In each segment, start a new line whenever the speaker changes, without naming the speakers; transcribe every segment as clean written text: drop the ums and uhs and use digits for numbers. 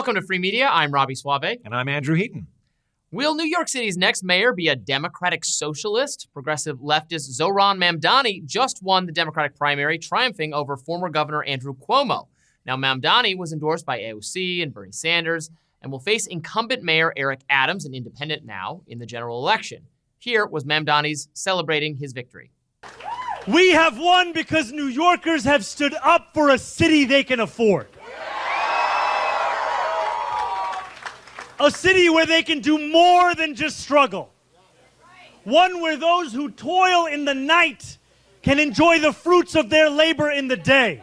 Welcome to Free Media. I'm Robby Soave.
And I'm Andrew Heaton.
Will New York City's next mayor be a Democratic socialist? Progressive leftist Zohran Mamdani just won the Democratic primary, triumphing over former Governor Andrew Cuomo. Now, Mamdani was endorsed by AOC and Bernie Sanders and will face incumbent Mayor Eric Adams, an independent now, in the general election. Here was Mamdani's celebrating his victory.
We have won because New Yorkers have stood up for a city they can afford. A city where they can do more than just struggle. One where those who toil in the night can enjoy the fruits of their labor in the day.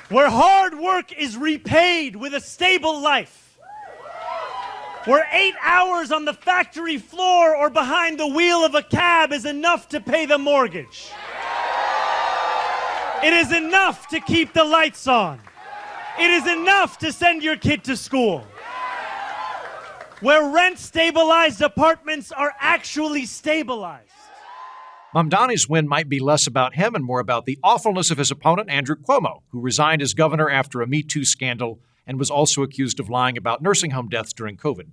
Where hard work is repaid with a stable life. Where 8 hours on the factory floor or behind the wheel of a cab is enough to pay the mortgage. It is enough to keep the lights on. It is enough to send your kid to school. Where rent-stabilized apartments are actually stabilized.
Mamdani's win might be less about him and more about the awfulness of his opponent, Andrew Cuomo, who resigned as governor after a Me Too scandal and was also accused of lying about nursing home deaths during COVID.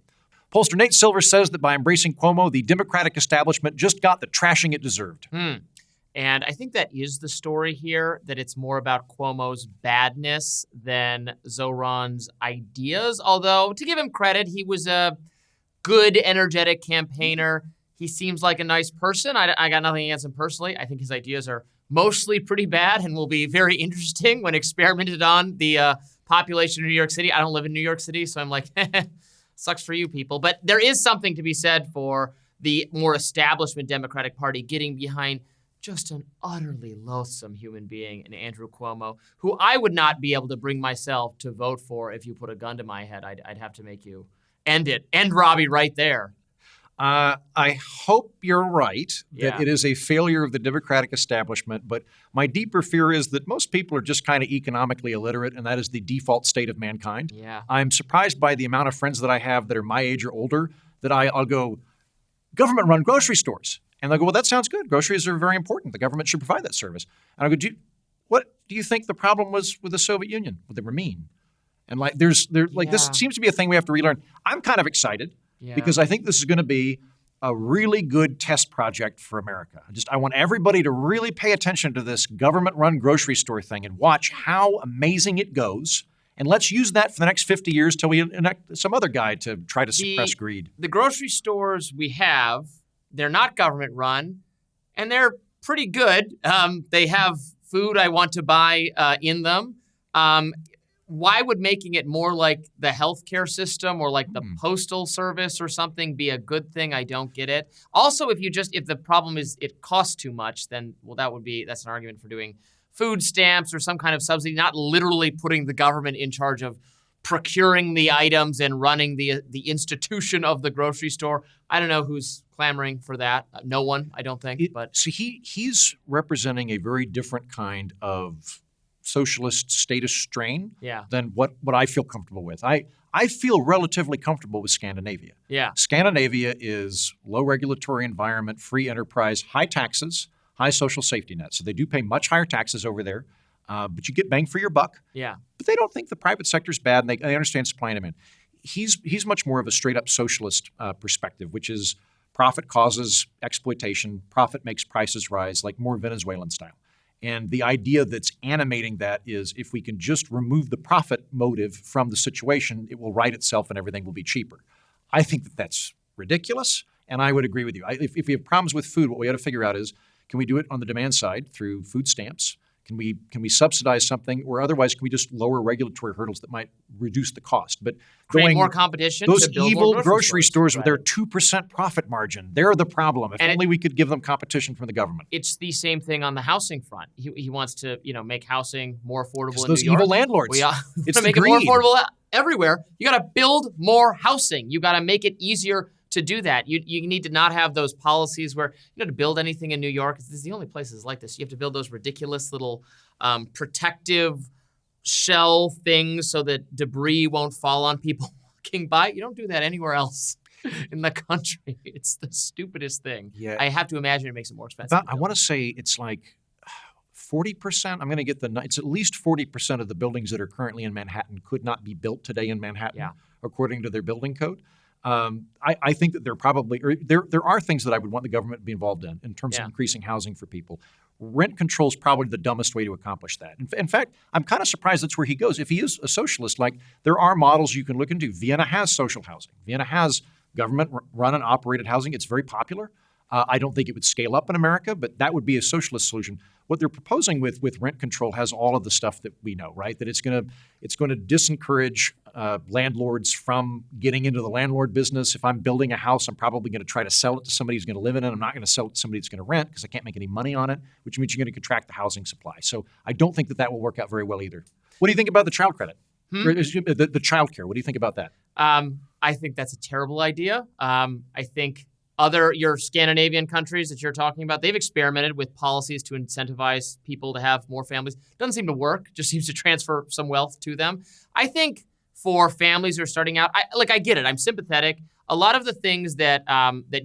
Pollster Nate Silver says that by embracing Cuomo, the Democratic establishment just got the trashing it deserved.
And I think that is the story here, that it's more about Cuomo's badness than Zohran's ideas. Although, to give him credit, he was a good, energetic campaigner. He seems like a nice person. I got nothing against him personally. I think his ideas are mostly pretty bad and will be very interesting when experimented on the population of New York City. I don't live in New York City, so I'm like, sucks for you people. But there is something to be said for the more establishment Democratic Party getting behind just an utterly loathsome human being in Andrew Cuomo, who I would not be able to bring myself to vote for if you put a gun to my head. I'd have to make you end Robby right there.
I hope you're right that
Yeah.
it is a failure of the Democratic establishment, but my deeper fear is that most people are just kind of economically illiterate, and that is the default state of mankind.
Yeah.
I'm surprised by the amount of friends that I have that are my age or older that I'll go, government-run grocery stores. And they'll go, well, that sounds good. Groceries are very important. The government should provide that service. And I go, what do you think the problem was with the Soviet Union? Well, they were mean. And this seems to be a thing we have to relearn. I'm kind of excited because I think this is going to be a really good test project for America. I want everybody to really pay attention to this government-run grocery store thing and watch how amazing it goes. And let's use that for the next 50 years till we enact some other guy to try to suppress greed.
The grocery stores we have, they're not government run, and they're pretty good. They have food I want to buy in them. Why would making it more like the healthcare system or like the postal service or something be a good thing? I don't get it. Also, if the problem is it costs too much, then that's an argument for doing food stamps or some kind of subsidy, not literally putting the government in charge of procuring the items and running the institution of the grocery store. I don't know who's clamoring for that. No one, I don't think. But
he's representing a very different kind of socialist statist strain than what I feel comfortable with. I feel relatively comfortable with Scandinavia.
Yeah.
Scandinavia is low regulatory environment, free enterprise, high taxes, high social safety net. So they do pay much higher taxes over there. But you get bang for your buck.
Yeah.
But they don't think the private sector's bad, and they understand supply and demand. He's much more of a straight-up socialist perspective, which is profit causes exploitation, profit makes prices rise, like more Venezuelan style. And the idea that's animating that is if we can just remove the profit motive from the situation, it will right itself and everything will be cheaper. I think that that's ridiculous, and I would agree with you. If we have problems with food, what we got to figure out is, can we do it on the demand side through food stamps? Can we subsidize something, or otherwise can we just lower regulatory hurdles that might reduce the cost? But
create more competition.
Those
to build
evil
more
grocery stores with
right.
their 2% profit margin, they're the problem. If only we could give them competition from the government.
It's the same thing on the housing front. He wants to make housing more affordable in
those
New York.
Evil landlords.
It's to make it more affordable everywhere. You got to build more housing. You got to make it easier to do that. You need to not have those policies where, to build anything in New York, this is the only places like this. You have to build those ridiculous little protective shell things so that debris won't fall on people walking by. You don't do that anywhere else in the country. It's the stupidest thing.
Yeah.
I have to imagine it makes it more expensive.
I want to say it's like 40%. I'm going to get it's at least 40% of the buildings that are currently in Manhattan could not be built today in Manhattan, according to their building code. I think that there are things that I would want the government to be involved in terms of increasing housing for people. Rent control is probably the dumbest way to accomplish that. In fact, I'm kind of surprised that's where he goes. If he is a socialist, like there are models you can look into. Vienna has social housing. Vienna has government-run and operated housing. It's very popular. I don't think it would scale up in America, but that would be a socialist solution. What they're proposing with rent control has all of the stuff that we know, right? That it's going to disencourage landlords from getting into the landlord business. If I'm building a house, I'm probably going to try to sell it to somebody who's going to live in it. I'm not going to sell it to somebody who's going to rent because I can't make any money on it, which means you're going to contract the housing supply. So I don't think that will work out very well either. What do you think about the child credit? The child care. What do you think about that?
I think that's a terrible idea. I think your Scandinavian countries that you're talking about, they've experimented with policies to incentivize people to have more families. Doesn't seem to work. Just seems to transfer some wealth to them. I think for families who are starting out, I get it. I'm sympathetic. A lot of the things that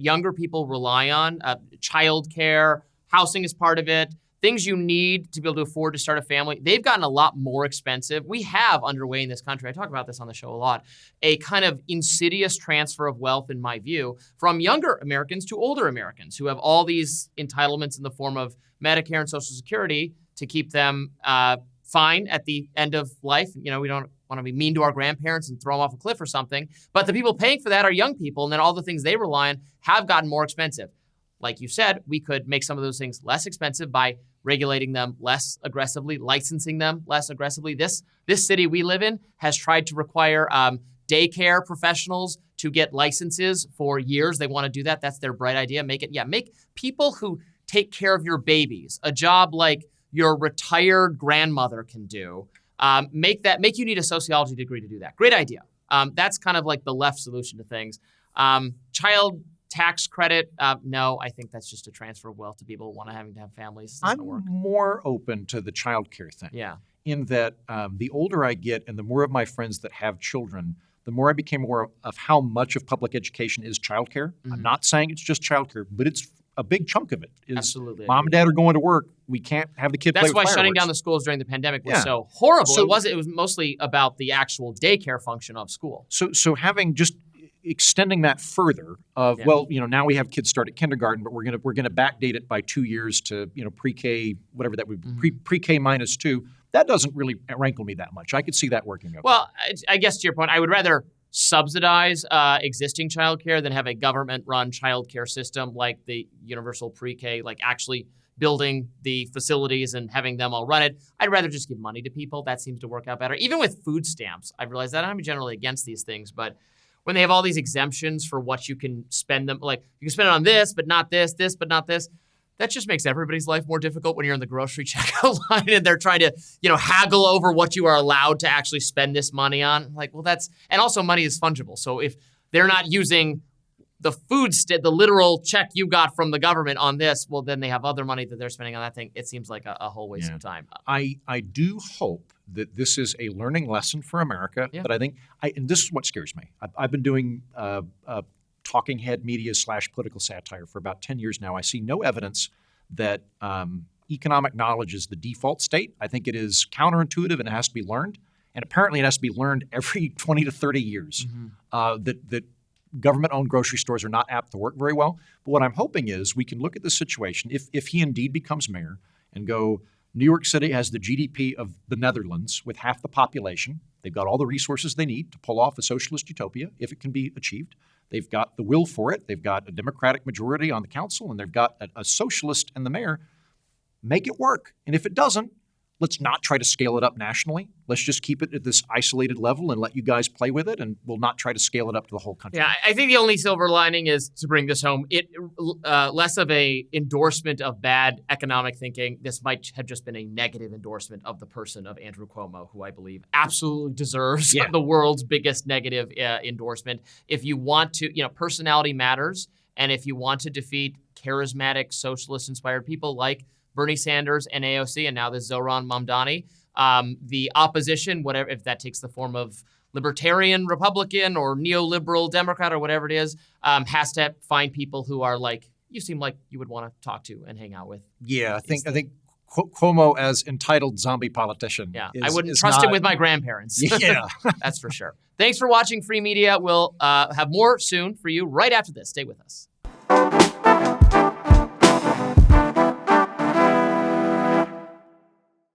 younger people rely on, childcare, housing is part of it, things you need to be able to afford to start a family, they've gotten a lot more expensive. We have underway in this country, I talk about this on the show a lot, a kind of insidious transfer of wealth, in my view, from younger Americans to older Americans who have all these entitlements in the form of Medicare and Social Security to keep them fine at the end of life. We don't want to be mean to our grandparents and throw them off a cliff or something. But the people paying for that are young people, and then all the things they rely on have gotten more expensive. Like you said, we could make some of those things less expensive by regulating them less aggressively, licensing them less aggressively. This city we live in has tried to require daycare professionals to get licenses for years. They want to do that. That's their bright idea. Make people who take care of your babies, a job like your retired grandmother can do, make you need a sociology degree to do that. Great idea. That's kind of like the left solution to things. Child tax credit, no, I think that's just a transfer of wealth to people having to have families.
I'm more open to the child care thing.
Yeah.
In that the older I get and the more of my friends that have children, the more I became aware of how much of public education is childcare. Mm-hmm. I'm not saying it's just childcare, but it's a big chunk of it.
Absolutely.
Mom and dad are going to work. We can't have the kid play with fireworks.
That's why shutting down the schools during the pandemic was so horrible. It was mostly about the actual daycare function of school.
So having just extending that further now we have kids start at kindergarten, but we're gonna backdate it by 2 years to pre-K, whatever that would be, pre-K -2. That doesn't really rankle me that much. I could see that working. Okay.
Well, I guess to your point, I would rather subsidize existing childcare than have a government-run childcare system like the universal pre-K, like actually building the facilities and having them all run it. I'd rather just give money to people. That seems to work out better. Even with food stamps, I've realized that I'm generally against these things, but when they have all these exemptions for what you can spend them, like you can spend it on this, but not this, but not this, that just makes everybody's life more difficult when you're in the grocery checkout line and they're trying to, haggle over what you are allowed to actually spend this money on. Like, well, and also money is fungible. So if they're not using the the literal check you got from the government on this, well, then they have other money that they're spending on that thing. It seems like a whole waste of time.
I do hope that this is a learning lesson for America. Yeah. But I think, and this is what scares me. I've been doing talking head media / political satire for about 10 years now. I see no evidence that economic knowledge is the default state. I think it is counterintuitive and it has to be learned. And apparently it has to be learned every 20 to 30 years. That government-owned grocery stores are not apt to work very well. But what I'm hoping is we can look at the situation, if he indeed becomes mayor, and go, New York City has the GDP of the Netherlands with half the population. They've got all the resources they need to pull off a socialist utopia if it can be achieved. They've got the will for it. They've got a Democratic majority on the council, and they've got a socialist in the mayor. Make it work. And if it doesn't, let's not try to scale it up nationally. Let's just keep it at this isolated level and let you guys play with it, and we'll not try to scale it up to the whole country.
Yeah, I think the only silver lining is, to bring this home, less of a endorsement of bad economic thinking. This might have just been a negative endorsement of the person of Andrew Cuomo, who I believe absolutely deserves the world's biggest negative endorsement. If you want to, personality matters, and if you want to defeat charismatic, socialist-inspired people like Bernie Sanders and AOC, and now this Zohran Mamdani, the opposition, whatever, if that takes the form of libertarian Republican or neoliberal Democrat or whatever it is, has to find people who are like, you seem like you would want to talk to and hang out with.
Yeah, I think Cuomo as entitled zombie politician.
Yeah,
is,
I wouldn't
is
trust
not,
him with my grandparents.
Yeah.
That's for sure. Thanks for watching Free Media. We'll have more soon for you right after this. Stay with us.